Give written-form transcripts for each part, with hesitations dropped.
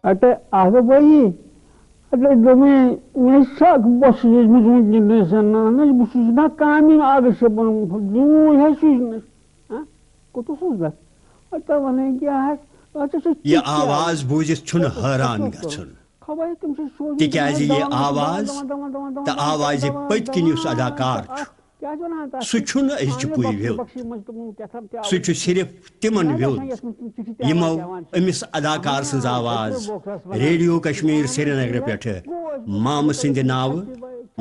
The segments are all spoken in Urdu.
Ate agabayi ate domi mesak boşuz muzun dinlesenler ne bu sözler kamin ağışı bunun düğün heşüz ha kutusuzlar ate bana gel یہ آواز بوزت چھن حیران گژھن تکیازِ یہ آواز تو آواز پت کن اس اداکار سہ چھن أزچہِ پُیہِ ویوٚد سہ چھُ صرف تمن ویوٚد یمو أمس اداکار سٕنٛز آواز ریڈیو کشمیر سری نگر پٮ۪ٹھ مامہٕ سٕنٛدِ ناوٕ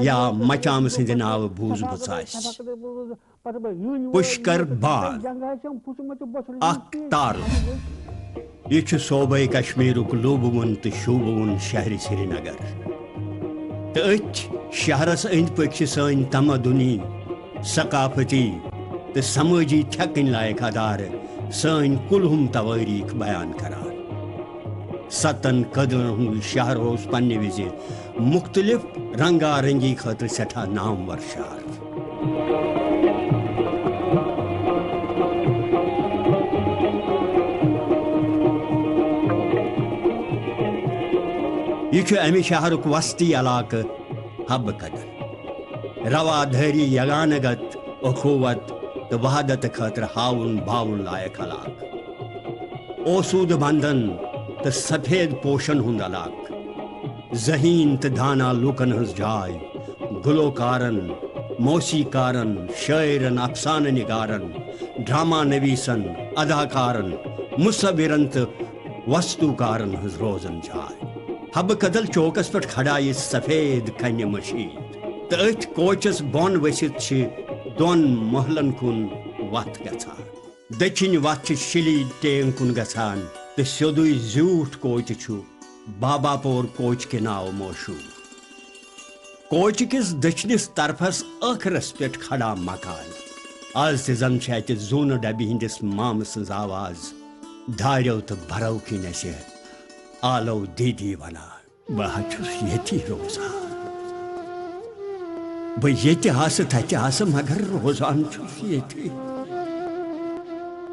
یا مچامہٕ سٕنٛدِ ناوٕ بوٗزمٕژ آسہِ پُشکر بان اکھ تارُف یہ صوبہ کشمیرک لوبوُن تو شوبوُن شہر سری نگر تو اتھ شہرس اند پک سن تمدنی ثقافتی تو سماجی تھکن لائق ادار سن کلہم توٲریٖخ بیان کران 7 قدرن ہند شہر اس پنہ وز مختلف رنگا رنگی خاطر سٹھا نامور شہر یہ امہ شہرک وسطی علاقہ حب قدر رواداری یگانگت اخوت تو وحدت خاطر ہاون باون لائق علاقہ اوسود بندن تو سفید پوشن ہند علاقہ ذہین تو دانا لوکن ہز جائے گلوکارن موسیقارن شاعرن افسانہ نگارن ڈرامہ نویسن اداکارن مصورن تو وستوکارن ہز روزن جائے حب قدل چوکس پہ کھڑا یہ سفید کنہ مشید تو ات کوچس بون ورست دون محلن کن وت گھان دچن وت شلی ٹینگ کن گھان تو سیودے زیوٹھ کوچ بابا پور کوچ کے ناو مشہور کوچ کس دچنس طرفس ٲخرس پہ کھڑا مکان آز تن زون ڈبہ ہندس مام سز آواز داریو تو برو کن اس آلو دیدی ونان بہٕ یتی روزان بہٕ یتی تتہِ مگر روزان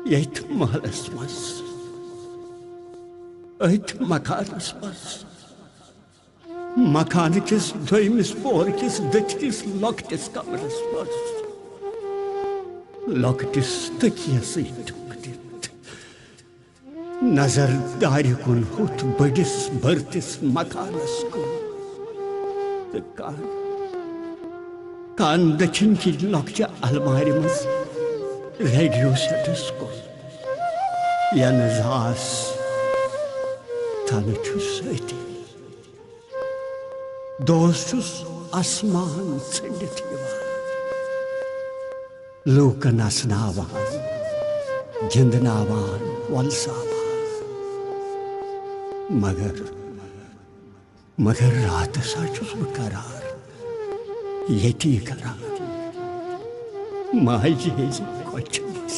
یتی محلس مز أتھۍ مکانس مز مکان کس دویمس پور کس دٔچھنس لۄکٹس کمرس مز لۄکٹس تکیس سۭتۍ نظر دارِ کن ہوت بڑس برتس مکانس کن کان دچھن کی لۄکچہِ المارِ منٛز ریڈیو سیٹس کن ینہٕ زاس تنہٕ چھُس سۭتی دۄہس چھُس آسمان ژھٔنڈِتھ یِوان لوٗکن اسناوان گِنٛدناوان وۄلساوان مگر رات سا چھُس بہٕ قرار یتی کران ماجہِ ہٕنٛزِ کۄچہِ منٛز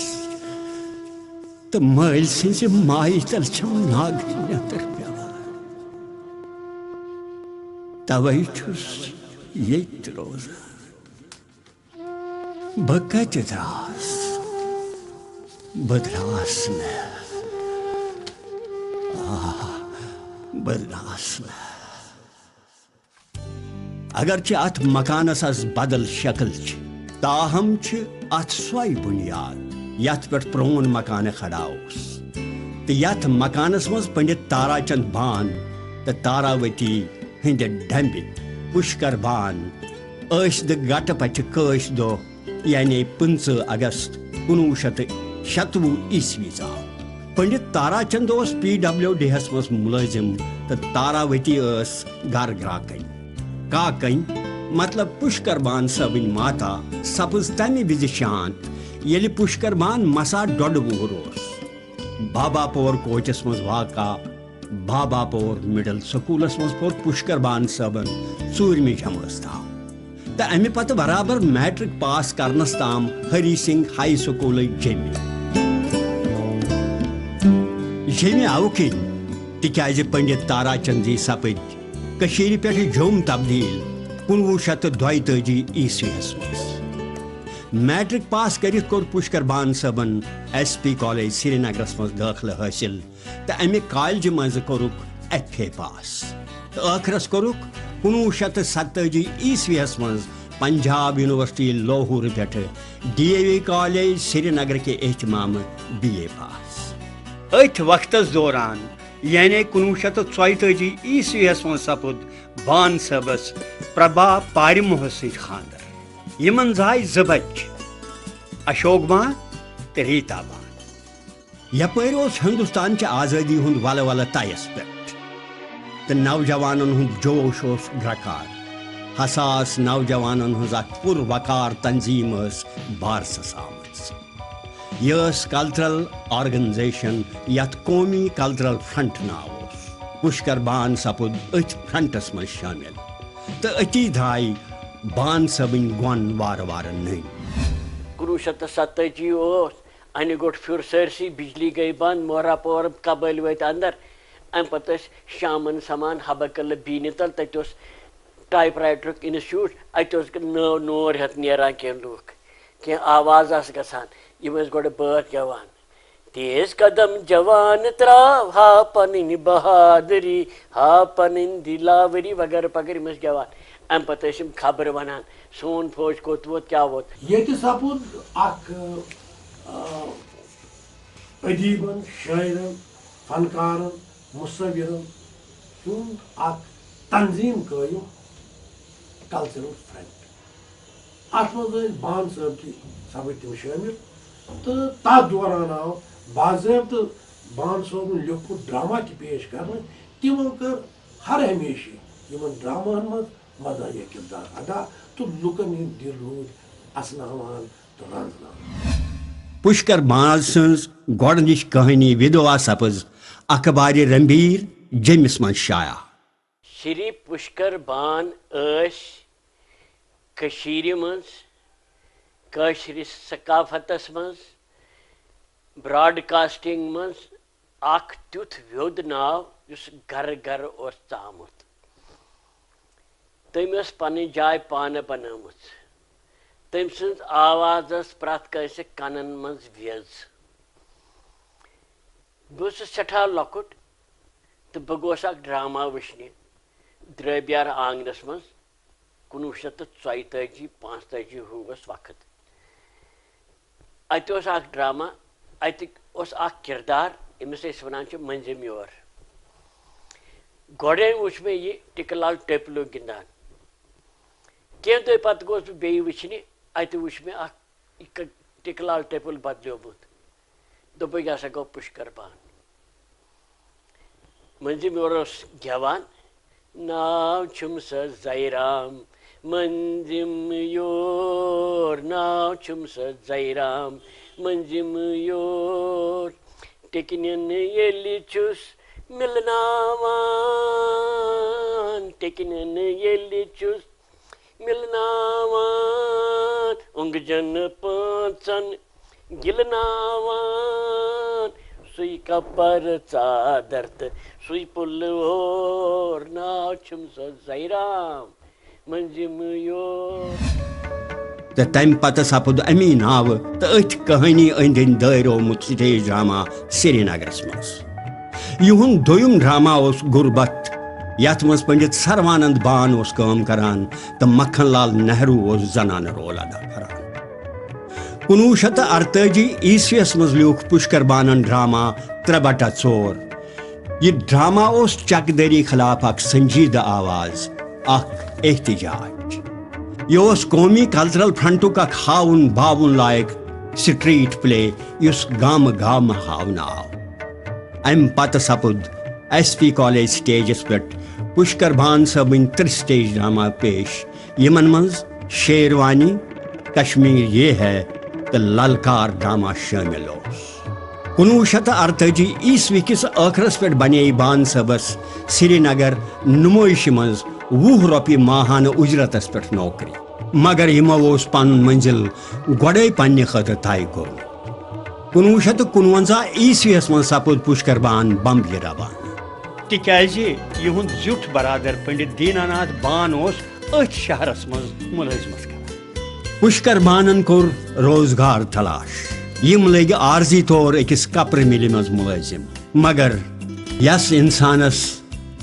تہٕ مٲلۍ سٕنٛزِ مایہِ تل چھم ناگہٕ نیٚتر پیوان توے چھُس ییٚتہِ روزان بہٕ کتہِ دراس بہٕ دراس نہٕ اگرچہ ات مکانس از بدل شکل تاہم ات سوئی بنیاد یت پہ پرون مکان کھڑا تو یت مکانس مز پنڈت تارا چند بان تو تاراوتی ہند ڈمبِ پشکر بان ٲسۍ دٕ گٹہٕ پچہِ کٲشۍ دۄہ یعنی 15 اگست 1926 عیسوی آو پنڈت تارا چند PWD ہس مز ملازم تو تاراوتی گر گراکن کاکن مطلب پشکر بان صٲبٕنۍ ماتا سپز تمہِ وز شانت ییٚلہِ پشکر بان مسا 1.5 وُہُر بابا پور کوچس مز واقع بابا پور مڈل سکولس مز پور پشکر بان صٲبن 4مہِ جمٲژ تام تو امہ پتہٕ برابر میٹرک پاس کرنس تام ہری سنگھ ہائی سکول جیٚمہِ او کِنۍ تِکیازِ پنڈت تارا چند جی سپد کشیٖرِ پٮ۪ٹھ جوٚم تبدیل 1932 عیسوی مز میٹرک پاس کرتھ کور پشکر بان صٲبن SP کالج سری نگرس مز دٲخلہٕ حٲصل تو امہ کالجہِ مز کورُکھ FA پاس تو ٲخرس کوٚرُکھ 1947 عیسویس منٛز پنجاب یونیورسٹی لاہور پٮ۪ٹھٕ DAV کالج سری نگر کے اہتمام BA پاس. أتھۍ وقتس دوران یعنی 1944 عیسویس منٛز سپُد بان صٲبس پربھا پارِموہس سۭتۍ خانٛدر. یِمن زاے 2 بچہِ اشوک بان تہٕ ریتا بان. یپٲرۍ اوس ہندوستان چہِ آزٲدی ہُنٛد ولہٕ ولہٕ طیس پٮ۪ٹھ تہٕ نوجوانن ہُنٛد جوش اوس گرٛکار. حساس نوجوانن ہٕنٛز اکھ پُروقار تنظیٖم ٲس بارسس آمٕژ. یہ ٲس کلچرل آرگنایزیشن یتھ قومی کلچرل فرنٹ ناو اوس. پُشکر بان سپُد أتھۍ فرنٹس منٛز شٲمِل تہٕ أتی درٛاے بان صٲبٕنۍ گۄن وارٕ وارٕ نٔنۍ. 1947 اوس انہِ گوٚٹ پھیُر سٲرسٕے بجلی گٔے بنٛد مورا پور قبٲلۍ وٲتۍ اندر. امہِ پتہٕ ٲسۍ شامن سمان حبہ قلعہٕ بیٖنہِ تل تتہِ اوس ٹایپ رایٹرُک انسٹِچوٗٹ. اتہِ اوس نور ہٮ۪تھ نیران کینٛہہ لُکھ کینٛہہ آواز آسہٕ گژھان. یِم ٲسۍ گۄڈٕ بٲتھ گٮ۪وان تیز قدم جوان تراو ہا پنٕنۍ بہادری ہا پنٕنۍ دلاوری وغیرہ وغیرہ یِم ٲسۍ گٮ۪وان. امہِ پتہٕ ٲسۍ یِم خبرٕ ونان سون فوج کوٚت ووت کیٛاہ ووت. ییٚتہِ سپُد اکھ ادیٖبن شٲعرن فنکارن مُصوِرن ہُنٛد اکھ تنظیٖم قٲیِم کلچرل فرنٹ. اتھ منٛز ٲسۍ بان صٲب تہِ سبٕکۍ تِم شٲمِل تہٕ تتھ دوران آو باضٲبطہٕ بان صٲبُن لیوٗکھمُت ڈراما تہِ پیش کرنہٕ. تِمو کٔر ہر ہمیشہِ یِمن ڈراماہن منٛز مزاحیہ کِردار ادا تہٕ لُکن ہٕنٛدۍ دِل روٗدۍ اسناوان تہٕ رنٛزناوان. پُشکر بان سٕنٛز گۄڈنِچ کہانی ودوا سپٕز اخبارِ رنبیر جیٚمِس منٛز شایع. شری پُشکر بان ٲسۍ کٔشیٖرِ منٛز کٲشرِ ثقافتس منٛز براڈکاسٹنگ منٛز اکھ تیُتھ ویوٚد ناو یُس گرٕ گرٕ اوس ژامُت. تٔمۍ ٲس پنٕنۍ جاے پانہٕ بنٲومٕژ. تٔمۍ سٕنٛز آواز ٲس پرٛٮ۪تھ کٲنٛسہِ کنن منٛز ویٚز. بہٕ اوسُس سٮ۪ٹھاہ لۄکُٹ تہٕ بہٕ گوس اکھ ڈراما وٕچھنہِ درٲبیار آنگنس منٛز 1944-45 اوس وقت. اتہِ اوس اکھ ڈراما. اتہِ اوس اکھ کردار ییٚمِس أسۍ ونان چھِ مٔنٛزِم یور. گۄڈے وٕچھ مےٚ یہِ ٹِکہٕ لال ٹیپلوٗ گِنٛدان. کینٛہہ دۄہ پتہٕ گوس بہٕ بیٚیہِ وٕچھنہِ. اتہِ وٕچھ مےٚ اکھ ٹِکہٕ لال ٹیپل بدلیومُت. دوٚپُکھ یہِ ہسا گوٚو پُشکر بان. مٔنٛزِم یور اوس گٮ۪وان ناو چھُم سا زَیرام مٔنٛزِم یور ناو چھُم سا زَیرام مٔنٛزِم یور ٹِکنٮ۪ن ییٚلہِ چھُس مِلناوان ٹِکنٮ۪ن ییٚلہِ چھُس مِلناوان اوٚنٛگجن 5 گِلناوان سُے کپر ژادر تہٕ سُے پُلوور ناو چھُم سا زَیرام مٔنٛزِم یور. تہٕ تمہِ پتہٕ سپُد امی ناوٕ تہٕ أتھۍ کہانی أنٛدۍ أنٛدۍ دٲیرومُت سٹیج ڈرامہ سری نگرس منٛز. یِہُنٛد دوٚیُم ڈرامہ اوس غُربت یتھ منٛز پنڈت سروانند بان اوس کٲم کران تہٕ مکھن لال نہروٗ اوس زنانہٕ رول ادا کران. 1948 عیسویس منٛز لیوٗکھ پُشکر بانن ڈرامہ 3/4. یہ ڈرامہ اوس چکدٔری خلاف اکھ سنجیدٕ آواز اکھ احتجاج. یہ اوس قومی کلچرل فرنٹُک اکھ ہاوُن باوُن لائق سٹریٹ پلے یُس گامہٕ گامہٕ ہاونہٕ آو. امہِ پتہٕ سپُد SP کالج سٹیجس پٮ۪ٹھ پُشکر بان صٲبٕنۍ 3 سٹیج ڈرامہ پیش یِمن منٛز شیروانی کشمیر یہ ہے تہٕ للکار ڈرامہ شٲمِل اوس. 1948 عیسوی کِس ٲخرس پٮ۪ٹھ بنے بان صٲبس سری نگر نُمٲیشہِ منٛز 20 رۄپیہِ ماہانہٕ اُجرتس پٮ۪ٹھ نوکری. مگر یِمو اوس پنُن منزِل گۄڈے پننہِ خٲطرٕ طے کوٚرمُت. 1951 عیسویس منٛز سپُد پُشکر بان بمبیہِ روانہٕ. تِکیٛازِ یِہُنٛد زیُٹھ برادر پنڈت دیٖناناتھ بان اوس أتھۍ شہرس منٛز مُلٲزمت کران. پُشکر بانن کوٚر روزگار تلاش. یِم لٔگۍ عارضی طور أکِس کپرٕ مِلہِ منٛز مُلٲزِم. مگر یس انسانس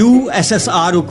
USSR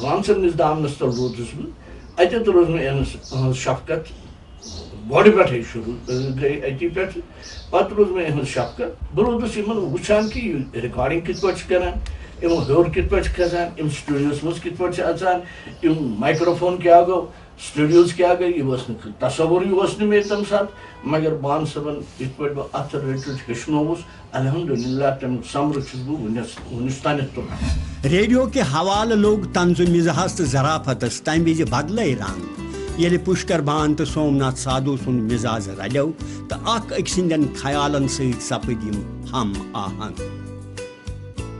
بان صٲبنِس دامنَس تل روٗدُس بہٕ اَتٮ۪تھ روٗز مےٚ إہٕنٛز شفقت گۄڈٕ پٮ۪ٹھَے شروٗع گٔے أتی پٮ۪ٹھٕ پَتہٕ روٗز مےٚ إہٕنٛز شفقت بہٕ روٗدُس یِمن وٕچھان کہِ یہِ رِکاڈِنٛگ کِتھ پٲٹھۍ چھِ کران یِم ہیوٚر کِتھ پٲٹھۍ چھِ کھسان یِم سٹوڈیوَس منٛز کِتھ پٲٹھۍ چھِ اژان یِم مایکروفون کیٛاہ گوٚو سٹوڈیوز کیٛاہ گٔے یہِ اوس نہٕ تصوُرٕے اوس نہٕ مےٚ تَمہِ ساتہٕ مگر بان صٲبن یِتھ پٲٹھۍ بہٕ اَتھٕ رٔٹِتھ ہیٚچھنووُس الحمدُاللہ تَمیُک سمرٕ چھُس بہٕ وُنِس تانٮ۪تھ تُلان. ریڈیو کے حوالہ لوگ طنز مزاحس تو ظرافتس تمہ وز بدلے رنگ یل پشکر بان تو سومناتھ سادھو سند مزاج رلیو تو اخ أکۍ سندین خیالن ست سپد ہم آہنگ.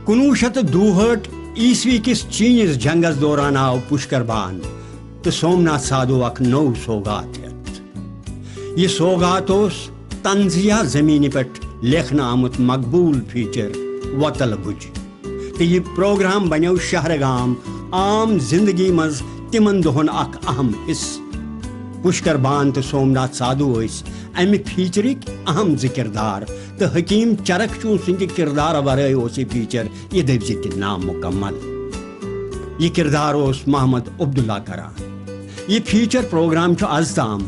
1962 عیسوی کس چینس جنگس دوران آو پشکر بان تو سومناتھ سادھو اخ نو سوگات ہتھ. یہ سوگات اس طنزیہ زمین پہ لکھنہ آمت مقبول فیچر وتل بج تو یہ پروگرام بنو شہرگام عام زندگی مز تمن دہن اخ اہم حصہ. پشکر بان تو سومناتھ سادھو امہ فیچرک اہم زٕ کردار تو حکیم چرک چون سند کردار ورائے اس یہ فیچر یہ دپز تہ نامکمل. یہ کردار اس محمد عبداللہ کران. یہ فیچر پروگرام آز تام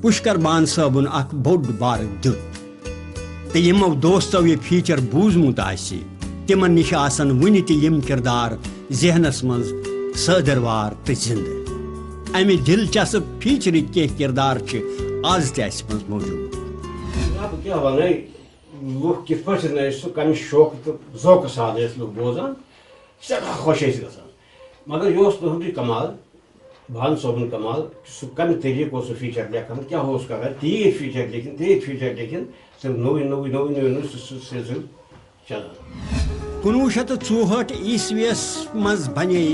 پشکر بان صٲبن اخ بوٚڑ بار دیُت تو یمو دوستو یہ فیچر بوٗزمُت آسہِ تمن نش آسن ونہ تہ یم کردار ذہنس مز صادروار تو زندہ. امہ دلچسپ فیچرک کی کردار آز تہ اس مز موجود. بہٕ کیٛاہ وَنَے لُکھ کِتھ پٲٹھۍ چھِنہٕ أسۍ سُہ کَمہِ شوقہٕ تہٕ ذوقہٕ سان ٲسۍ لُکھ بوزان سٮ۪ٹھاہ خۄش ٲسۍ گژھان. مگر یہِ اوس تُہُنٛدُے کمال بان صٲبُن کمال سُہ کَمہِ طریٖقہٕ اوس سُہ فیٖچر لیکھان کیٛاہ اوس کران تیٖتۍ فیٖچر لیکھِنۍ تہٕ نوٚوُے سُہ سلسلہٕ چلان. 1964 عیسویس مز بنے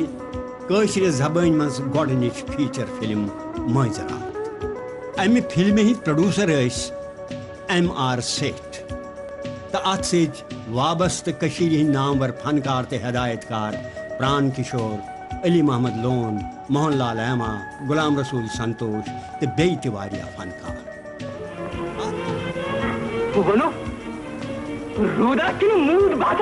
کٲشرِ زبٲنۍ مز گۄڈنِچ فیچر فلم مٲنٛزرات. امہ فلمہِ ہٕنٛدۍ پروڈیوسر M.R. سیٹھ تو ات ست وابستہ کشیر ہند نامور فنکار تو ہدایت کار پران کشور علی محمد لون موہن لال ایما غلام رسول سنتوش تو بیٚیہِ تہِ واریاہ فنکار. رودا کن موڈ بات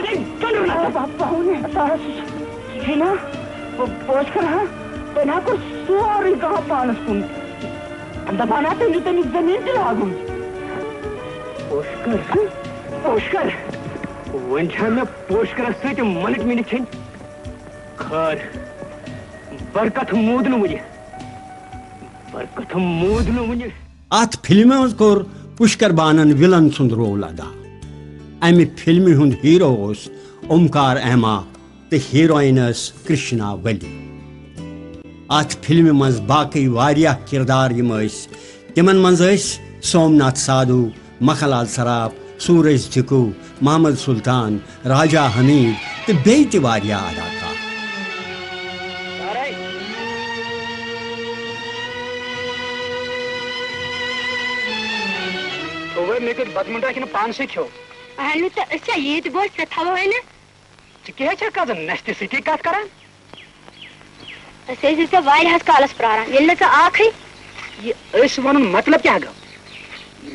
پہنا کو سوری کہاں پانس کن دپانا تمس زمین تہ لاگن. پوشکر ون مے پوشکرس ست منٹ منٹ کھین خیر برکت مود ونہ ات فلمہ مز کور پشکر بانن ولن سند رول ادا. امہ فلمہ ہند ہیرو اس اومکار احما تو ہیروئن کرشنا ولی. ات فلمہ مز باقی واریاہ کردار یم تمن مز سومناتھ سادھو مکھن لال سراف سورج دھکو محمد سلطان راجا حمید تو بیٚیہِ تہِ واریاہ اداکار. بتمنٹا کن پانس کھو اہن تو اچھا یہ بوز ٹھا نا کزن نستہ ستی کت کران ژےٚ کالس پراران ییٚلہِ نہٕ ژٕ آکھٕے. یہ ون مطلب کیا گو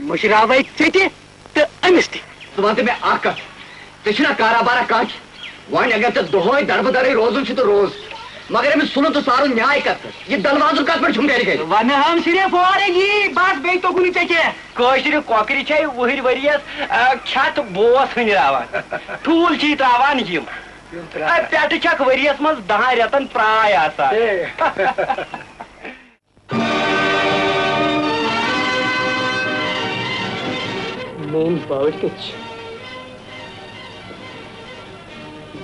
مشراوے ژے تو امس تہ ژٕ وَن تہٕ مےٚ اکھ کتھ ژےٚ چھُنا کارا بارا کانٛہہ وۄنۍ اگر ژےٚ دۄہے دربدرے روزُن چھُ تہٕ روز مگر أمِس سُنُن تہٕ سارُن نیاے کتھ پٮ۪ٹھ یہِ دلوازُن کتھ پٮ۪ٹھ چھُم گرِ گرِ ون ہم صرف اور یہ بس بیٚیہِ توٚگُے ژےٚ کینٛہہ کٲشرِ کۄکرِ چھے وُہٕرۍ ؤرِیَس کھٮ۪تھ بوس ہٕنٛدراوان ٹھوٗل چھِی تراوان یِم پٮ۪ٹھٕ چھکھ ؤرِیَس منٛز 10 رٮ۪تن پراے آسان. مین باوٹ کت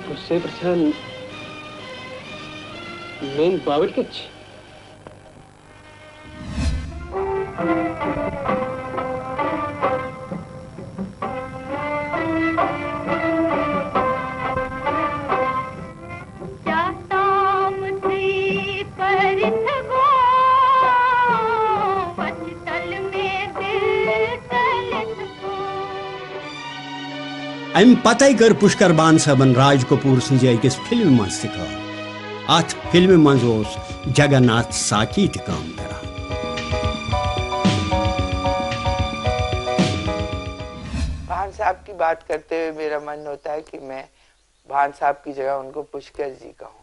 بہٕ پرژھان مین باوٹ کت ام پتہ کر پشکر بان صٲبن راج کپور سٕنٛزِ أکِس فلمہِ منٛز تہِ کٲم. اتھ فلمہِ منٛز اوس جگن ناتھ ساکی تہِ کٲم کران. بھان صاحب کی بات کرتے ہوئے میرا من ہوتا ہے کہ میں بھان صاحب کی جگہ ان کو پشکر جی کہوں.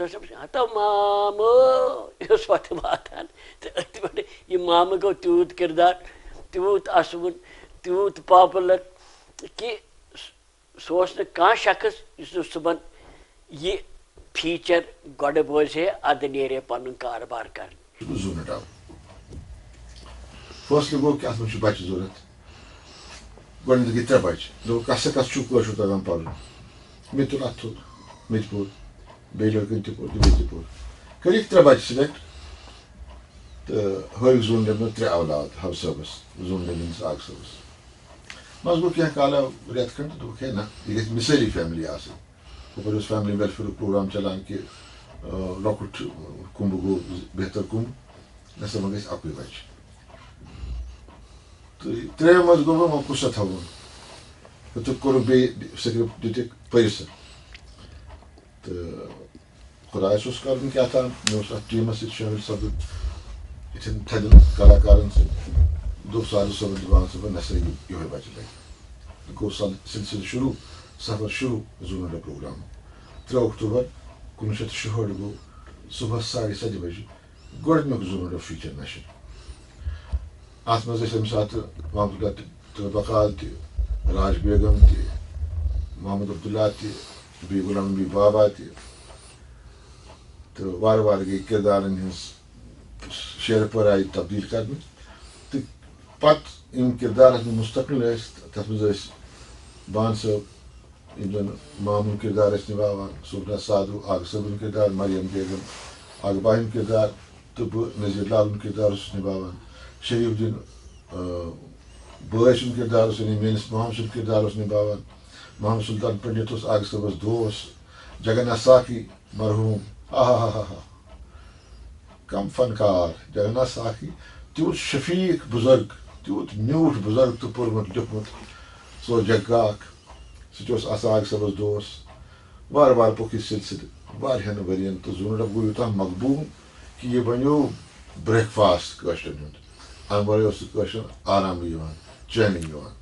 ہتا مامو اس پتہ واتان تو اتھ پہ یہ مامہ گو تیوت کردار تیوت اصون تیوت پاپولر کہ سہ کان شخص اس صبح یہ فیچر گۄڈٕ بوزِ ہے ادٕ نیرِ پنُن کاربار کرنہِ. زون ڈب فٲصلہٕ گوٚو کہِ اَتھ منٛز چھُ بَچہِ ضوٚرَتھ گۄڈنٮ۪تھ گٔے 3 بَچہِ دوٚپُکھ کَس چھُ کٲشُر تَگان پَرُن مےٚ تُل اَتھ تھوٚد مےٚ تہِ پوٚر بیٚیہِ لٔڑکَن تہِ پوٚر تہٕ بیٚیہِ تہِ پوٚر کٔرِکھ 3 بَچہِ سِلٮ۪کٹ تہٕ ہٲوِکھ زوٗن ڈَبہِ منٛز 3 اولاد حب صٲبَس زوٗن ڈَبہِ ہِنٛدِس آگ صٲبَس منٛزٕ گوٚو کینٛہہ کالہ رٮ۪تھ کھنٛڈ تہٕ دوٚپُکھ ہے نہ یہِ گژھِ مِثٲلی فیملی آسٕنۍ ہُپٲرۍ اوس فیملی ویلفِیرُک پرٛوگرام چلان کہِ لۄکُٹ کُمبہٕ گوٚو بہتر کُمبہٕ نسا وۄنۍ گژھِ اَکُے بَچہِ تہٕ 3 منٛز گوٚو وۄنۍ کُس تھاوُن تہٕ کوٚرُکھ بیٚیہِ سِکرِپٹ دِتِکھ پٔرِسہٕ تہٕ خۄدایَس اوس کَرُن کیٛاہ تام مےٚ اوس اَتھ ٹیٖمَس سۭتۍ شٲمِل سپدُن یِتھٮ۪ن تھدٮ۪ن کلاکارَن سۭتۍ دوٚپ سالِس صٲبَن تہٕ بان صٲبَن نسا یِہوٚے بَچہِ لَگہِ گوٚو سِلسِلہٕ شروٗع سفر شروٗع زوٗن ڈَب پرٛوگرامُک 3 اکتوٗبر 1966 گوٚو صُبحس 7:30 بجے گۄڈنیُک زوٗن ڈَب فیٖچر نشر اَتھ منٛز ٲسۍ اَمہِ ساتہٕ محمد اللہ تہٕ بقال تہِ راج بیگم تہِ محمد عبداللہ تہِ بیٚیہِ غلام نبی بابا تہِ تہٕ وارٕ وارٕ گٔے کِردارن ہٕنٛز شیرٕ پٲرۍ آیہِ تبدیٖل کرنہٕ تہٕ پتہٕ یِم کِردار اَتھ منٛز مُستقل ٲسۍ تَتھ منٛز ٲسۍ بان صٲب یِم زن مامُن کِردار ٲسۍ نِباوان سُبنا سادو آگہٕ صٲبُن کِردار مریم بیگم آگہٕ باہِ ہُنٛد کِردار تہٕ بہٕ نذیٖر لالُن کِردار اوسُس نِباوان شریٖف-الدین بٲے سُنٛد کِردار اوس یعنی میٲنِس مامہٕ سُنٛد کِردار اوس نِباوان محمد سلطان پنڈت اوس آگہٕ صٲبس دوس جگن ساکھی مرحوٗم ہا کم فنکار جگن ساکھی تیوٗت شفیٖق بُزرگ تیوٗت میوٗٹھ بُزرگ تہٕ پوٚرمُت لیوٗکھمُت سُہ اوس جگہٕ اکھ سُہ تہِ اوس آسان آگہٕ صٲبس دوس وارٕ وارٕ پوٚک یہِ سلسلہٕ واریاہن ؤرین تہٕ زوٗن ڈَب گوٚو یوٗتاہ مقبوٗل کہِ یہِ بنیو برٛیک فاسٹ کٲشرٮ۪ن ہُنٛد اَمہِ ورٲے اوس نہٕ کٲشرٮ۪ن آرامٕے یِوان چینٕے یِوان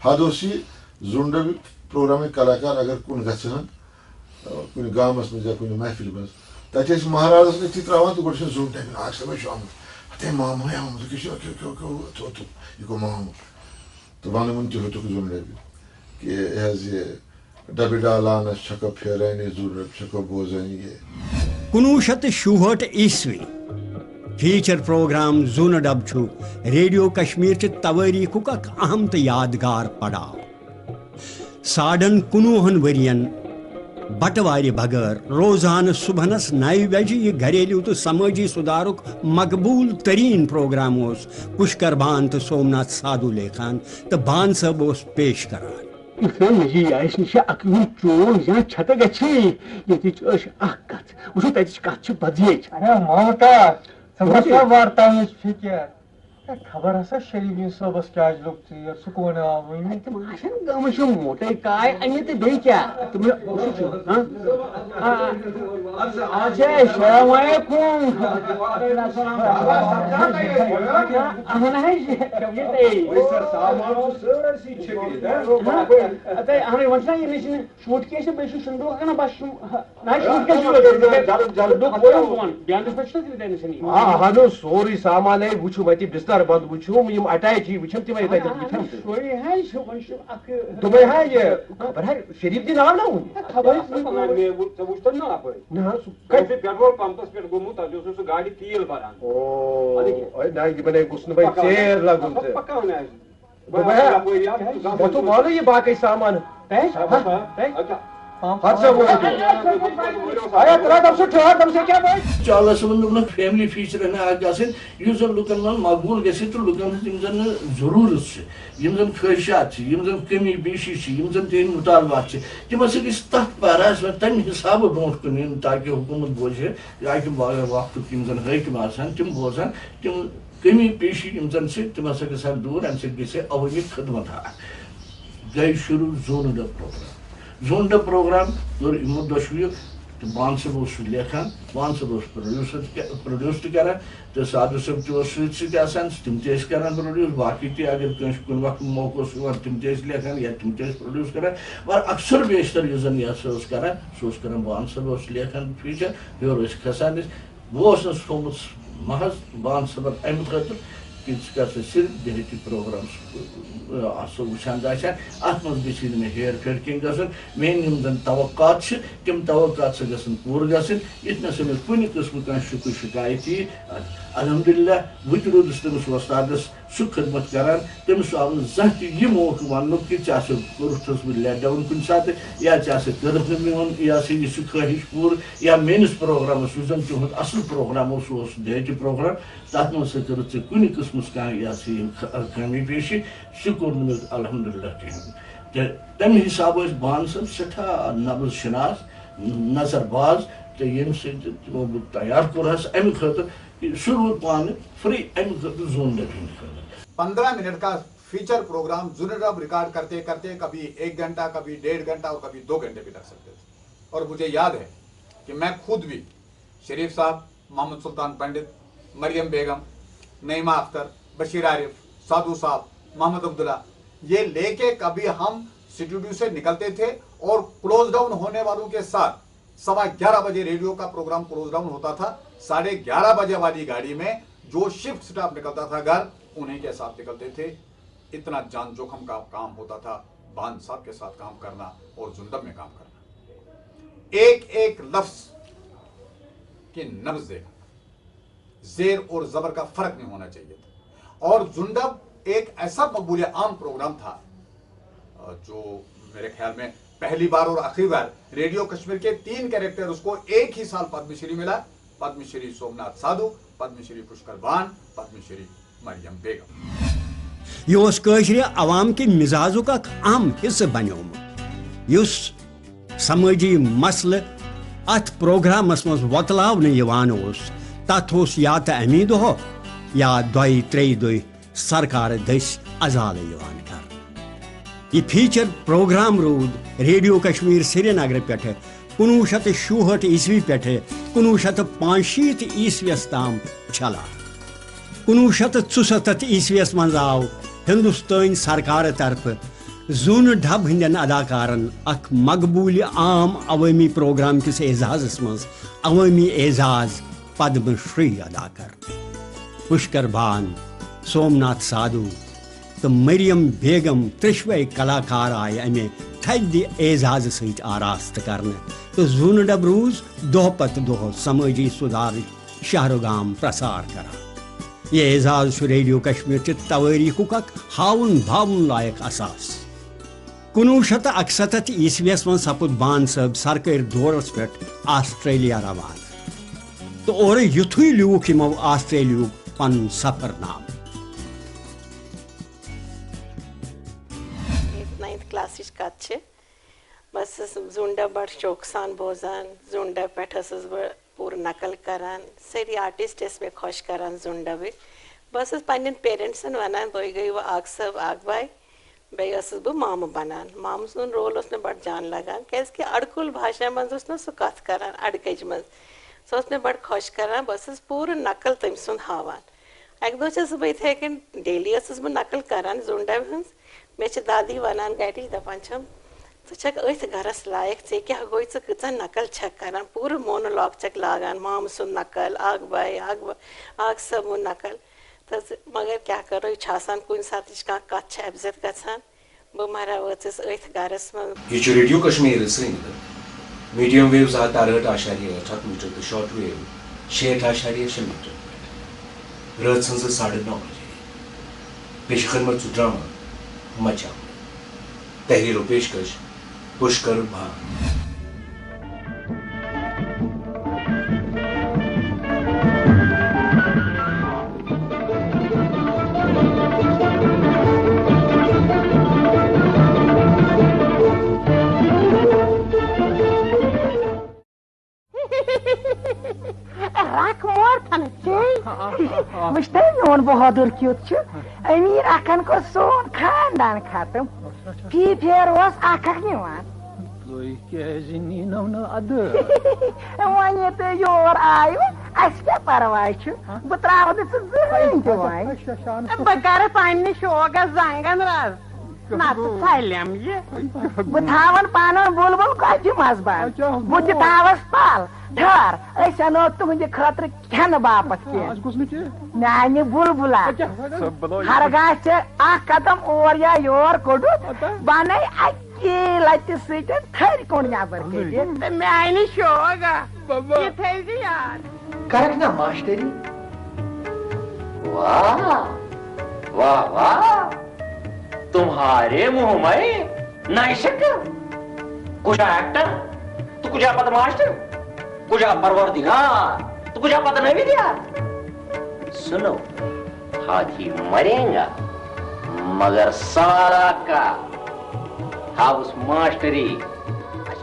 حد اوس یہِ زوٗن ڈَبٕکۍ پرٛوگرامٕکۍ کلاکار اگر کُن گژھان کُنہِ گامس منٛز یا کُنہِ محفِلہِ منٛز تتہِ ٲسۍ مہرازس أتھی ترٛاوان تہٕ گۄڈٕ چھِ زوٗن ڈَبہِ آگہٕ صٲبٕے چھُ آمُت ہتے مامہٕ آمُت یہِ گوٚو مامہٕ تہٕ وَنوُن تہِ ہیوٚتُکھ زوٗن ڈَبہِ کہ یہِ حظ یہِ ڈَبہِ ڈالانس چھکو پھیرٲنی زوٗن ڈَب چھکو بوزٲنی یہ 1966 عیسوی فیچر پروگرام زوٗن ڈَب چھُ ریڈیو کشمیر چہِ تواریٖخُک اکھ اہم تہٕ یادگار پڑاو 19.5 ؤرین بٹوارِ بغٲر روزانہٕ صُبحنس 9 بجہِ یہِ گھریلوٗ تہٕ سمٲجی سُدھارُک مقبوٗل تریٖن پروگرام اوس پُشکر بھان تہٕ سومناتھ سادو لیکھان تہٕ بان صٲب اوس پیش کران یہ اسہِ نِش اکھ ہُنٛد چوٗل یا چھتہٕ گژھِ ییٚتِچ ٲس اکھ کتھ وٕچھو تتِچ کتھ چھِ بدلے ممتا ژٕ وارتاونٕچ فِکر خبر ہسا شریٖف صٲبس کیٛازِ لوٚگ ژیر سُہ کون آو وۄنۍ تِم آسن گٔمٕژ یِم موٹے کاے انہِ تہٕ بیٚیہِ کیٛاہ تِم السلام علیکُم اہن اہن وۄنۍ چھُنا ییٚمِس چھِنہٕ شوٗٹ کیس بیٚیہِ چھُ صندوٗق ہٮ۪کان بس اہن سورُے سامان ہے وٕچھو وتہِ بِستر بنٛد وٕچھُم یِم اٹیچ وٕچھِم تِمے تتٮ۪ن دوٚپمے ہا یہِ خبر ہا شریٖف-الدین آو نا یہِ بنے گوٚژھ نہٕ وۄنۍ ژیر لگُن تہٕ والو یہِ باقٕے سامان فیملی فیچر گژھٕنۍ یُس زن لُکن منٛز مقبوٗل گژھِ تہٕ لُکن ہٕنٛز یِم زن ضروٗرت چھِ یِم زن خٲہِشات چھِ یِم زن کمی بیشی چھِ یِم زن تِہنٛدۍ مُطالبات چھِ تِم ہسا گژھِ تتھ پارس تمہِ حسابہٕ برونٛٹھ کُن یُن تاکہِ حکوٗمت بوزِ ہے اکہِ وقتُک یِم زن حٲکِم آسن تِم بوزن تِم کمی پیشی یِم زن چھِ تِم ہسا گژھن دوٗر امہِ سۭتۍ گژھِ ہے عوٲمی خدمت گٔے شروٗع زوٗن ڈَب پروگرام زوٗن ڈَب پروگرام کوٚر یِمو دۄشوٕیو تو بان صاحب اس لیکھان بان صاحب اس پروڈیوس تہ کران تو سادو صاحب تہ ست آسان تم تہ کران پروڈیوس باقی تہ اگر کنس کن وقت موقع یوان تم تہ لیکھان یا تم تہ پروڈیوس کران مگر اکثر بیشتر اس زن یہ سا کران سہ کران بان صاحب اس لیکھان فیچر یور کھسان بہت تھومت محض بان صاحب امہ خاطر کہ ثہ کر صرف دیہاتی پروگرام وچان داشان ات مز گژھِ مے ہیر پھیر کن گژھن میٲنۍ یِم زن توقعات تم توقعات سہ گژھن پوٗرٕ گژھٕنۍ یتھ نہ سا مےٚ کُنہِ قٕسمہٕ کانٛہہ شکوٕ شکایت یی الحمدللہ بہٕ تہِ روٗدُس تٔمِس وۄستادس سُہ خدمت کران تٔمِس آو نہٕ زانٛہہ تہِ یہِ موقعہٕ وننُک کہِ ژےٚ ہسا کوٚرُتھس بہٕ لیٹ ڈاوُن کُنہِ ساتہٕ یا ژےٚ ہسا کٔرٕتھ نہٕ میون یہِ ہسا یہِ سُہ خٲہِش پوٗرٕ یا میٲنِس پروگرامس یُس زن تِہُنٛد اصل پروگرام اوس سُہ اوس دیہاتی پروگرام تتھ منٛز ہسا کٔرٕتھ ژےٚ کُنہِ قٕسمٕچ کانٛہہ یہِ ہسا یہِ خٲمی پیشی سُہ کوٚر نہٕ مےٚ الحمدللہ کِہیٖنۍ تہٕ تمہِ حسابہٕ ٲسۍ بان صٲب سٮ۪ٹھاہ نبض شناس نظر باز تہٕ ییٚمہِ سۭتۍ تِمو بہٕ تیار کوٚرہس امہِ خٲطرٕ سُہ روٗد پانہٕ فری امہِ خٲطرٕ زوٗن ڈب ہِنٛدِ خٲطرٕ 15 منٹ کا فیچر پروگرام زون ڈب ریکارڈ کرتے کرتے کبھی 1 گھنٹہ کبھی 1.5 گھنٹہ اور کبھی 2 گھنٹے بھی لگ سکتے تھے اور مجھے یاد ہے کہ میں خود بھی شریف صاحب محمد سلطان پنڈت مریم بیگم نعیمہ اختر بشیر عارف سادو صاحب محمد عبداللہ یہ لے کے کبھی ہم اسٹوڈیو سے نکلتے تھے اور کلوز ڈاؤن ہونے والوں کے ساتھ 11:15 بجے ریڈیو کا پروگرام کلوز ڈاؤن ہوتا تھا 11:30 بجے والی گاڑی میں جو شفٹ سٹاف نکلتا تھا گھر انہیں کے ساتھ نکلتے تھے اتنا جان جوخم کا کام ہوتا تھا بان صاحب کے ساتھ کام کرنا اور زون ڈب میں کام کرنا ایک ایک لفظ کی نبض دیکھنا زیر اور زبر کا فرق نہیں ہونا چاہیے تھا اور زون ڈب ایک ایسا مقبول عام پروگرام تھا جو میرے خیال میں پہلی بار اور آخری بار ریڈیو کشمیر کے 3 کیریکٹر اس کو ایک ہی سال پدم شری ملا پدم شری سومناتھ سادو پدم شری پشکر بان پدم شری مریم بیگم یہ قشر عوام کے مزاجک اخ اہم حصہ بنیومت اس سماجی مسئلہ ات پروگرامس مز وتلاون تت یا تو امی دہ یا 2-3 دہ سرکار دس ازالہ کر یہ فیچر پروگرام رود ریڈیو کشمیر سری نگر پہ 1966 عیسوی پہ 1965 عیسویس تام چلان 1967 عیسویس من آو ہندوستانی سرکار طرف زون ڈب ہندین اداکارن اخ مقبول عام عوامی پروگرام کس اعزاز مز عوامی اعزاز پدم شری ادا کر پشکر بھان سومناتھ سادو تو مریم بیگم ترشوے کلاکار آئے امہ تھد اعزاز ست آراست کرنے تو زون ڈب روز دہ پتہ دہ سماجی سدھار شہرگام پرسار کران یہ اعزاز ریڈیو کشمیر چہ تواریخک اخ ہاؤن بھاؤن لائق اساس 1961 عیسویس من سپد بان صاحب سرکاری دورس پہ آسٹریلیا روانہ تو اور یتھے لیوک یمو آسٹریلیا پن سفر نام کلاسچ کت بس زون ڈب بڑ شوق سان بوزان زون ڈب پہ پور نقل کران ساری آرٹسٹ مے خوش کران زون ڈبک بس پنن پیرنٹسن ونان تھی گئی اخ صاحب اخ بائی بیس بہ مامہ بنان مامہ سن رول اس بڑ جان لگان کیازکہ اڑکل بھاشا مز نا سہ کت کران اڑکج مز سہ اس بڑ خوش کران بس پور نقل تم سن ہاوان اک دہ چھ بہ اتھے کن ڈیلی بہ نقل کران زون ڈب ہز مے دادی ونان گھر دپان چھم ژٕ اتھ گرس لائق ژے کیا گوئی ژٕ کۭژاہ نقل چھکھ کران پورٕ مونولاگ چھکھ لاگان مامہٕ سُنٛد نقل اکھ باے اکھ صٲبُن نقل تہٕ مگر کیاہ کرو یہِ چھُ آسان کُنہِ ساتہٕ کانٛہہ کتھ چھِ ایبزت گژھان بہٕ مرا وٲژٕس أتھۍ گرس منٛز یہ radio Kashmir Srinagar medium wave 7.8 metre تو شارٹ ویو 66.6 میٹر رات سن 9:30 بجے پیش خدمت ڈرامہ مچام تحریر و پیشکش پشکر بھان رکھ مورتن وچھتے میون بہادر کیُتھ امیر اکھن کو سون خاندان ختم فی پھیر اکھ اکھ نوان وۄنۍ تُہۍ یور آیِو اَسہِ کیٛاہ پرواے چھُ بہٕ ترٛاوٕ نہٕ ژٕ زٕہٕنۍ تہِ وۄنۍ بہٕ کَرٕ پنٛنہِ شوقس زنٛگن رز نتہٕ ژھلٮ۪م یہِ بہٕ تھاون پنُن بُلبُل کۄچہِ منٛز بنٛد بہٕ تہِ تھاوس پل ٹھہر أسۍ اَنو تُہنٛدِ خٲطرٕ کھٮ۪نہٕ باپتھ کینٛہہ میانہِ بُلبُلا ہرگاہ ژےٚ اکھ قدم اور یا یور کوٚڑُتھ بنے اکی لٹہِ سۭتۍ تھٔرۍ کُن نٮ۪بر کٔڑِتھ تہٕ میانہِ شوقا یہِ تھٲیزِ یاد کرکھ نا ماشٹری واہ واہ واہ تمہارے منہ میں نئی شکل کجا ایکٹر تو کجا پتہ ماسٹر کجا پروردگار تو کجا پتہ نوی دیا سنو ہاتھی مرے گا مگر سارا کا ہاؤس ماسٹری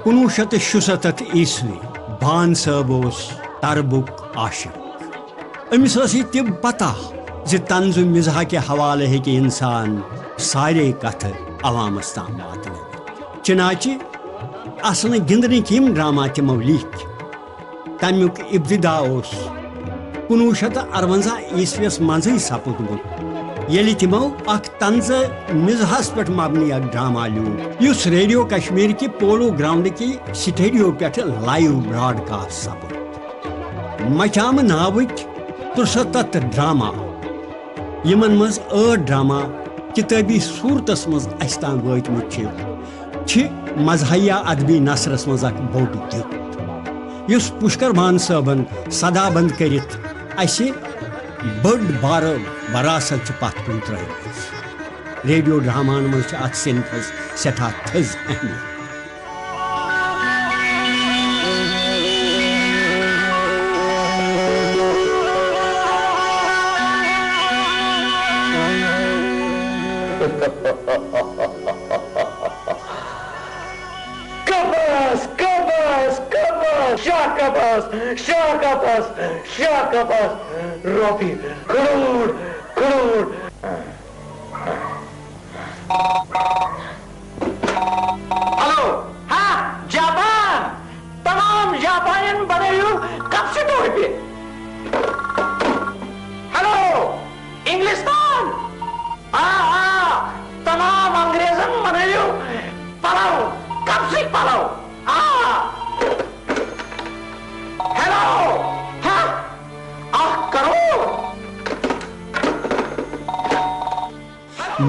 1967 عیسوی بان صٲب اوس تربُک عاشق أمِس ٲس یہِ تہِ پتہ زِ طنزِ مزاح کہِ حوالہٕ ہیٚکہِ اِنسان سارے کتھٕ عوامس تام واتنٲوِتھ چنانچہ آسہٕ نہٕ گِنٛدنٕکۍ یِم ڈراما تِمو لیکھۍ تمیُک ابتدا اوس 1958 عیسویس منٛزٕے سپُدمُت ییٚلہِ تِمو اکھ طنزٕ مزاحس پٮ۪ٹھ مبنی اکھ ڈراما لیوٗکھ یُس ریڈیو کشمیر کہِ پولو گراؤنڈٕکہِ سٹیڈیو پٮ۪ٹھٕ لایو براڈکاسٹ سپُد مچامہٕ ناوٕکۍ 73 ڈراما یِمن منٛز 8 ڈراما کِتٲبی صوٗرتس منٛز اسہِ تام وٲتمٕتۍ چھِ مزاحیہ ادبی نثرس منٛز اکھ بوٚڑ گِفٹ یُس پُشکر بھان صٲبن سدا بنٛد کٔرِتھ اسہِ بٔڑ بارٕ وراثت چھِ پتھ کُن ترٲومٕژ ریڈیو ڈراماہن منٛز چھِ اتھ صنفس سٮ۪ٹھاہ تھٔز اہمیت شاکباس روپی کروڑ کروڑ ہلو ہاں جاپان تمام جاپانین بنٲیِو کپ سے ٹوپہِ ہلو انگلستان تمام انگریزن بنٲیِو پلو کپ سے پلو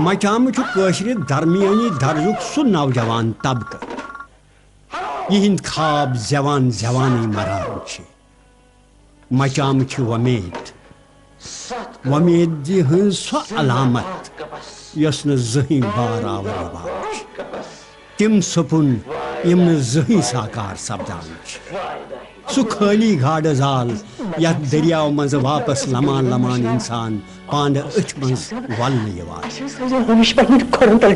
مچامہٕ چھُ کٲشرِ درمیٲنی درجُک سُہ نوجوان طبقہٕ یِہنٛدۍ خواب زٮ۪وان زٮ۪وانٕے مران چھِ مچامہٕ چھِ وۄمید ہٕنٛز سۄ علامت یۄس نہٕ زٕہٕنۍ بار آور رواج تِم سپُن یِم نہٕ زٕہٕنۍ ساکار سپدان چھِ سُہ خٲلی گاڈٕ زال یتھ دٔریاو منٛزٕ واپس لمان لمان انسان پانہٕ أتھۍ منٛز ولنہٕ یِوان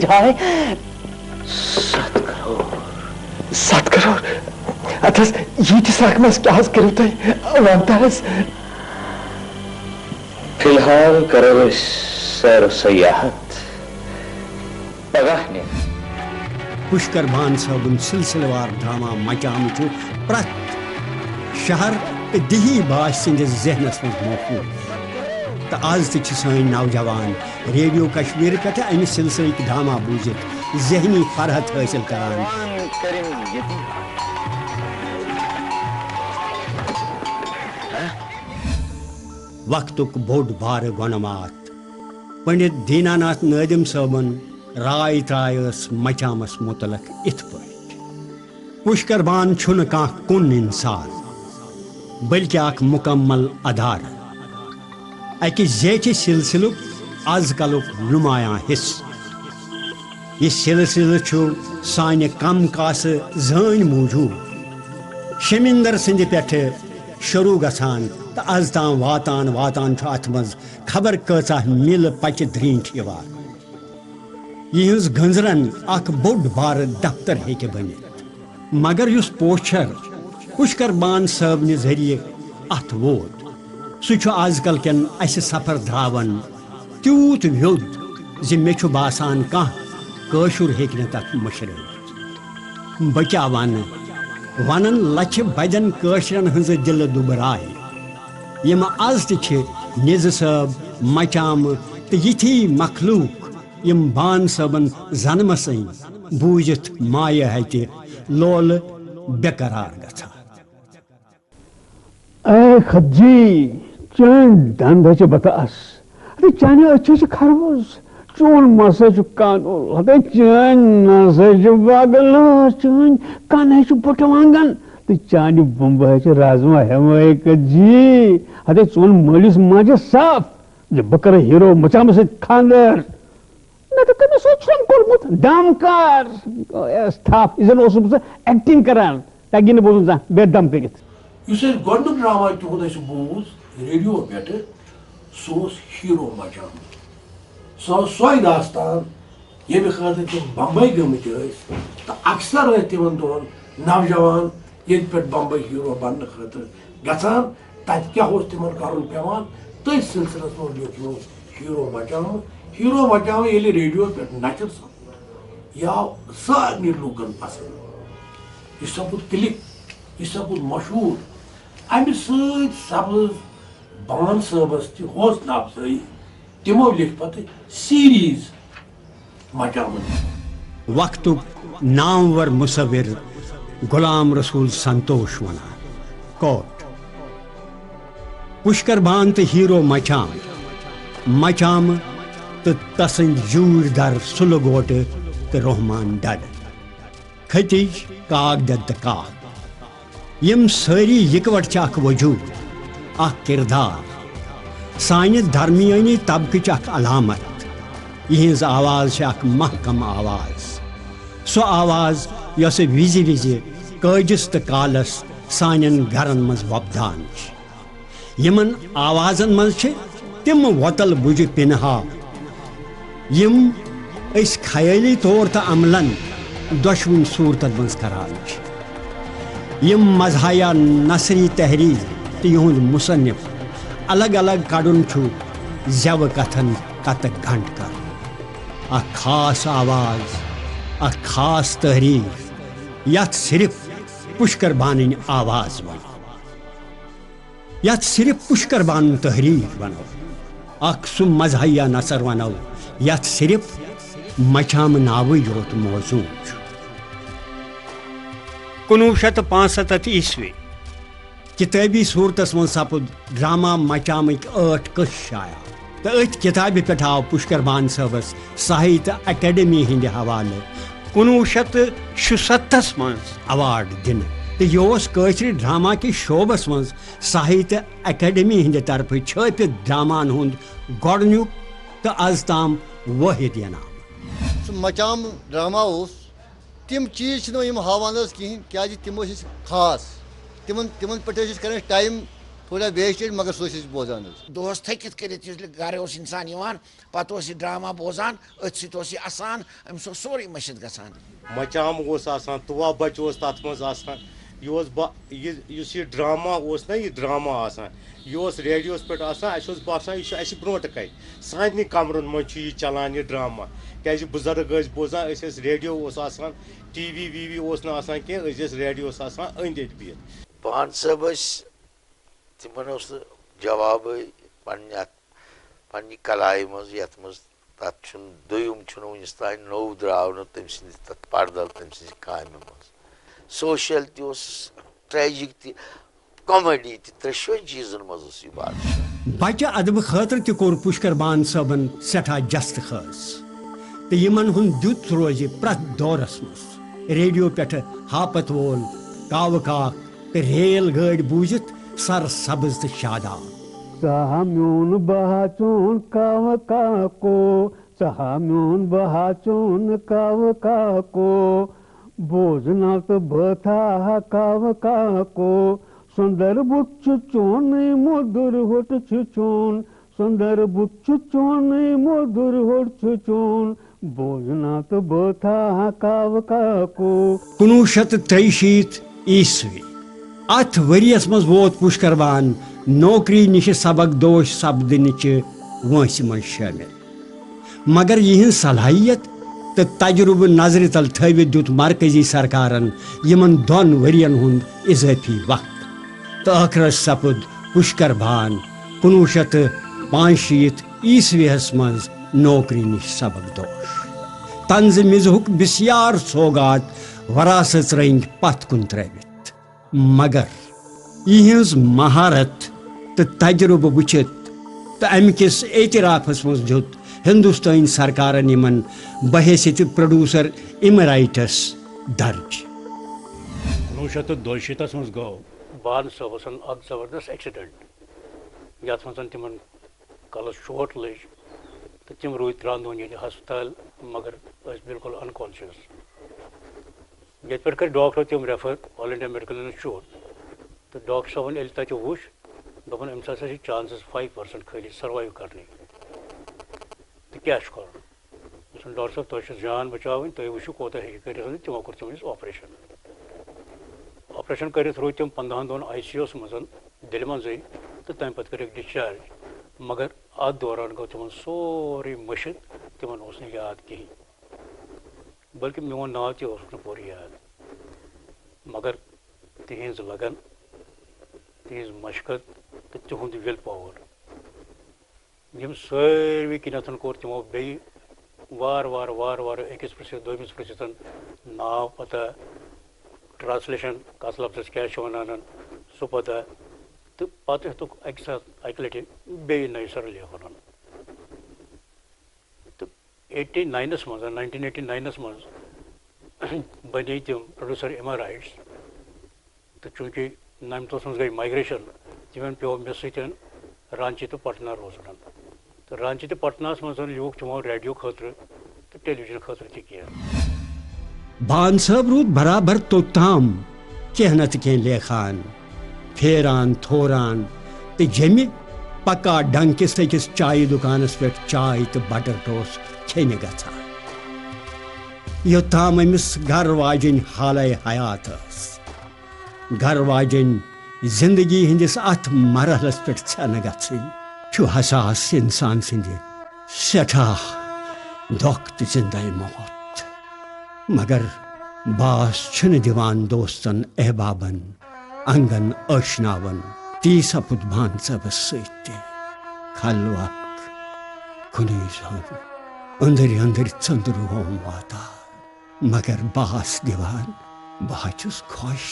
جائے 7 کروڑ اتس ییٖتِس رقمس کیٛاہ حظ کٔرِو تُہۍ ونتہٕ حظ فی الحال کرو أسۍ سیر و سیاحت پگاہ نِتھ پُشکر بھان صٲبُن سلسلہٕ وار ڈرامہ مچامہٕ چھُ پرٛٮ۪تھ شہر تہٕ دِہی باش سٕنٛدِس ذہنس منٛز محفوٗظ تہٕ آز تہِ چھِ سٲنۍ نوجوان ریڈیو کشمیر پٮ۪ٹھٕ امہِ سلسلٕکۍ ڈرامہ بوٗزِتھ ذہنی فرحت حٲصِل کران وقتُک بوٚڑ بارٕ گۄنمات پنڈت دیٖناناتھ نٲدِم صٲبن راے تراے ٲس مچامس متعلق یِتھ پٲٹھۍ پُشکر بھان چھُنہٕ کانٛہہ کُن انسان بلکہِ اکھ مُکمل ادارٕ اکہِ زیچھِ سلسلُک آز کلُک نُمایاں حصہٕ یہِ سلسلہٕ چھُ سانہِ کم کاسہٕ زٲنۍ موٗجوٗب شمِندر سٕنٛدِ پٮ۪ٹھٕ شروٗع گژھان تہٕ آز تام واتان واتان چھُ اتھ منٛز خبر کۭژاہ مِلہٕ پچہِ درٛیٖنٹھ یِوان یِہٕنٛز گٔنٛزرن اکھ بوٚڑ بارٕ دفتر ہیٚکہِ بٔنِتھ مگر یُس پوچھر پُشکر بھان صٲبنہِ ذٔریعہٕ اتھ ووت سُہ چھُ آز کل کٮ۪ن اسہِ سفر درٛاون تیوٗت ویوٚد زِ مےٚ چھُ باسان کانٛہہ کٲشُر ہیٚکہِ نہٕ تتھ مٔشرٲوِتھ بکیا ونن لچھ بدن کاشرن ہنز دل دبرائی یم آز تچھ نز صاحب مچام تو یتھی مخلوق یم بان صابن زنم سن بوجت مایہ ہتہ لول بے قرار گھا اے خدجی چان دند ہے بکاس چانہ اچھے خربوز چون مسا کانول چان نسا بگل چان کن ہے بٹ وانگن تو چانہ بمب ہے رازما ہمائے جی ہتے چون مالس ماجہ صاف بہ کر ہیرو مچام ست خاندر نہ تو تمس چھم کورمت دم کار تھپ اس ایکٹنگ کران تگی نہ بوزن زانٛہہ بے دم کٔرِتھ اس گۄڈنیُک ڈرامہ تہنٛد اَسہِ بوٗز ریڈیو پٮ۪ٹھٕ سُہ اوس ہیٖرو مچام سۄ ٲس سۄے داستان ییٚمہِ خٲطرٕ تِم بمبے گٔمٕتۍ ٲسۍ تہٕ اکثر ٲسۍ تِمن دۄہن نوجوان ییٚتہِ پٮ۪ٹھ بمبے ہیٖرو بننہٕ خٲطرٕ گژھان تتہِ کیٛاہ اوس تِمن کرُن پیٚوان تٔتھۍ سلسلس منٛز لیوٗکھمُت ہیٖرو مچامہٕ ہیٖرو مچامہٕ ییٚلہِ ریڈیو پٮ۪ٹھ نچر سپُد یہِ آو سارنٕے لوٗکن پسنٛد یہِ سپُد کلک یہِ سپُد مشہوٗر امہِ سۭتۍ سپٕز بان صٲبس تہِ حوصلہٕ افزٲیی تِمو لیکھ پتہٕ سیریٖز مچامن وقتُک نامور مصور غلام رسول سنتوش ونان کوٹ پشکر بان تو ہیرو مچام تو تسند جور در سلہ گوٹ تو رحمان ڈڈ کھتج کاک دد تو کاک یم ساری یکوٹ اخ وجود اخ کردار سانہ درمیانی طبقچ اخ علامت یہز آواز اخ محکم آواز سو آواز یس وز قاجس تو کالس سان گرن مز وپدان یمن آوازن مز تم وتل بج پنہا یم اس خیالی طور تو عملن دشوین صورتن مز کران یم مزاحیہ نثری تحریر تو یہند مصنف الگ الگ کڑن زو کتھن کت گھنٹ کر اخ خاص آواز اخ خاص تحریر یت صرف پشکر بان آواز ون یت صرف پشکر بان تحریر ونو اخ سہ مزاحیہ نثر ونو یت صرف مچام ناو یوت موضوع 1965 عیسوی کتابی صورتس من سپد ڈرامہ مچامک 8 قص شایا تو ات کتاب پہ آو پشکر بان صبس ساہتیہ اکیڈمی ہند حوالہ 1966 من اوارڈ دن تو یہ قشر ڈرامہ کس شعبس من ساہتیہ اکیڈمی ہند طرف چھپت ڈرامان ہند گۄڈنیُک تو از تام واحد انعام مچام ڈرامہ تم چیز ہاوان کہین کیا تم خاص تمن پہ کر ٹائم تھوڑا ویسٹیج مگر سو بوزان دہس تھکت کرت گھر انسان پتہ ڈرامہ بوزان ات سی اسان امس سوری مشت گھان مچام توا بچہ تر مز یہ ڈرامہ نا یہ ڈرامہ یہ ریڈیوس پہ باسان یہ برونٹ کن سانہ کمرن مجھ یہ چلان یہ ڈرامہ کیازِ بزرگ بوزان ریڈیو ٹی وی وی وی کی ریڈیو اند بہت بان صاحب تمن جواب پنہ کلائی مز یت مز تک دم ونس تان نو درو نا تم سند تک پردہ تم سز کامہ مز سوشل ٹریجک تہ کامیڈی تہ ترشون چیزن مز یہ بات بچہ ادب خاطر تہ کور پشکر بان صبن سٹھا جست خاص تو یمن ہند دت روز پرت دورس مز ریڈیو پہ ہاپت وول کاو کاک تو ریل گاڑی بوزت سر سبز تو شاداب سہا میون بہا چون کاو کاکو سہا میون بہا چون کاو کاکو بوزنا تو بتا کاو کاکو سندر بٹ چون مدر ہوٹ چون سندر بٹ چون مدر ہوٹ چون بوزنا تو بتا کاو کاکو 1963 عیسوی ات وریس مز ووت پشکر بان نوکری نش سبق دوش سپدنچ وانس من شامل مگر یہ صلاحیت تو تجربہ نظر تل تھوت دیت مرکزی سرکارن یمن 2 ورین ہند اضافی وقت تو ٲخرس سپد پشکر بھان 1965 عیسویس مز نوکری نش سبق دوش طنز مزہک بسیار سوگات وراثت رنگ پت کن ترٛٲوِتھ مگر یہنز مہارت تو تجربہ وچھت تو امہ کس اعترافس مز دیت ہندوستانی سرکارن یمن بحیثیت پروڈیوسر ایمرائٹس درج 1962 مز گو بان صٲبسن اکھ زبردست ایکسیڈنٹ یتھ منٛز تمن کلس چوٹ لج تو تم روٗدۍ 3 دۄہن ییٚتہِ ہسپتال مگر ٲسۍ بالکل انکانشیس ییٚتہِ پٮ۪ٹھ کٔرۍ ڈاکٹر تم ریفر آل انڈیا میڈیکل انسٹِچوٗٹ تو ڈاکٹر صٲبن ییٚلہِ تتہِ وُچھ دوٚپُن أمِس ہسا چھِ چانسز 5% خٲلی سروایو کرنٕکۍ تہٕ کیٛاہ چھُ کرُن دوٚپُن ڈاکٹر صٲب تۄہہِ چھِ جان بچاوٕنۍ تُہۍ وٕچھِو کوتاہ ہیٚکہِ کٔرِتھ تِمو کوٚر تٔمِس آپریشن کٔرِتھ روٗدۍ تِم 15 دۄہن ICU منٛز دِلہِ منٛزٕے تہٕ تمہِ پتہٕ کٔرِکھ ڈِسچارج مگر اتھ دوران گوٚو تِمن سورُے مٔشِتھ تِمن اوس نہٕ یاد کِہیٖنۍ بلکہِ میون ناو تہِ اوسُکھ نہٕ پوٗرٕ یاد مگر تِہنٛز لگن تِہنٛز مشقت تہٕ تِہُنٛد وِل پاور یِم سٲروی کِنٮ۪تھ کوٚر تِمو بیٚیہِ وارٕ وارٕ أکِس پرٛژھِتھ دوٚیمِس پرٛژھِتھ ناو پتہ ٹرانسلیشن کتھ لفظس کیٛاہ چھِ ونان سُہ پتہ تہٕ پتہٕ ہیوٚتُکھ اکہِ لٹہِ بیٚیہِ نَیہِ سرٕ لیکھُن تہٕ 1989 منٛز بنے تِم پروڈیوسر ایمرائٹس تہٕ چوٗنٛکہِ نمتس منٛز گٔے مایگریشن تِمن پیوٚو مےٚ سۭتۍ رانچی تہٕ پٹنہ روزُن تہٕ رانچی تہٕ پٹنہس منٛز لیوٗکھ تِمو ریڈیو خٲطرٕ تہٕ ٹیلی وِجن خٲطرٕ تہِ کینٛہہ بان صٲب روٗد برابر توٚتام کینٛہہ نتہٕ کینٛہہ لیکھان پھیران تھوران تہٕ جیٚمہِ پکا ڈنٛکِس أکِس چایہِ دُکانس پٮ۪ٹھ چاے تہٕ بٹر ٹوسٹ کھیٚنہِ گژھان یوٚتام أمِس گرٕ واجیٚنۍ حالے حیات ٲس گرٕ واجیٚنۍ زندگی ہندس اتھ مرحلس پٮ۪ٹھ ژھٮ۪نہٕ گژھٕنۍ چھُ حساس انسان سٕنٛدِ سٮ۪ٹھاہ دۄکھ تہٕ زندے موت مگر باس چھُنہٕ دِوان دوستن احبابن انگن ٲشناون تی سپُد بان صٲبس سۭتۍ تہِ خلوق کُنی زوٚن أنٛدٕرۍ أنٛدٕرۍ ژٔنٛدرووم واتان مگر باس دِوان بہٕ ہا چھُس خۄش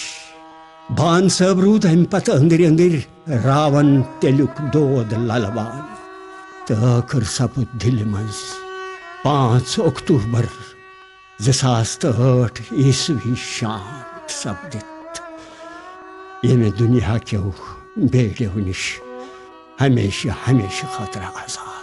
بان صٲب روٗد امہِ پتہٕ أنٛدٕرۍ أنٛدٕرۍ راون تیٚلیُک دود للوان تہٕ ٲخٕر سپُد دِلہِ منٛز 5 اکتوٗبر 2008 عیٖسوی شانت سپدِتھ ییٚمہِ دُنیا کیو بیڑیو نِش ہمیشہٕ خٲطرٕ آزاد